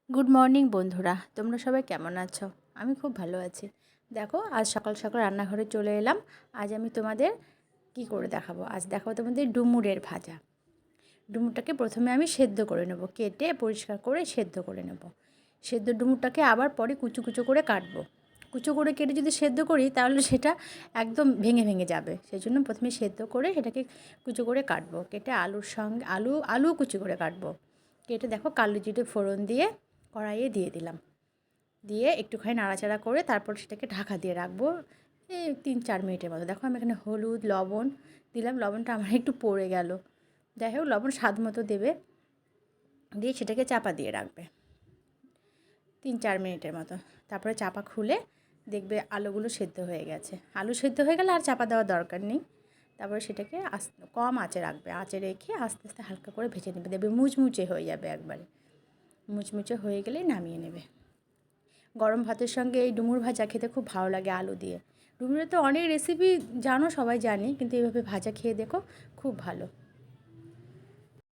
Good morning বন্ধুরা, তোমরা সবাই কেমন আছো? আমি খুব ভালো আছি। দেখো, আজ সকাল সকাল রান্নাঘরে চলে এলাম। আজ আমি তোমাদের কি করে দেখাবো, আজ দেখাবো তোমাদের ডুমুরের ভাজা। ডুমুরটাকে প্রথমে আমি সেদ্ধ করে নেব, কেটে পরিষ্কার করে সেদ্ধ করে নেব। সেদ্ধ ডুমুরটাকে আবার পরে কুচো কুচো করে কাটবো। কুচো করে কেটে যদি সেদ্ধ করি তাহলে সেটা একদম ভেঙে ভেঙে যাবে। সেই জন্য প্রথমে সেদ্ধ করে সেটাকে কুচো করে কাটবো। কেটে আলুর সঙ্গে আলু কুচো করে কাটবো। কেটে দেখো কালো জিরে ফোড়ন দিয়ে কড়াইয়ে দিয়ে দিলাম। দিয়ে একটুখানি নাড়াচাড়া করে তারপর সেটাকে ঢাকা দিয়ে রাখবো এই 3-4 মিনিটের মতো। দেখো আমি এখানে হলুদ লবণ দিলাম, লবণটা আমার একটু পড়ে গেল। যাই হোক, লবণ স্বাদ মতো দেবে, দিয়ে সেটাকে চাপা দিয়ে রাখবে 3-4 মিনিটের মতো। তারপরে চাপা খুলে দেখবে আলুগুলো সেদ্ধ হয়ে গেছে। আলু সেদ্ধ হয়ে গেলে আর চাপা দেওয়ার দরকার নেই। তারপরে সেটাকে কম আঁচে রাখবে, আঁচে রেখে আস্তে আস্তে হালকা করে ভেজে নেবে। দেখবে মুচমুচে হয়ে যাবে, একবারে মুচমুচে হয়ে গেলেই নামিয়ে নেবে। গরম ভাতের সঙ্গে এই ডুমুর ভাজা খেতে খুব ভালো লাগে আলু দিয়ে। ডুমুরের তো অনেক রেসিপি জানো, সবাই জানি, কিন্তু এইভাবে ভাজা খেয়ে দেখো, খুব ভালো।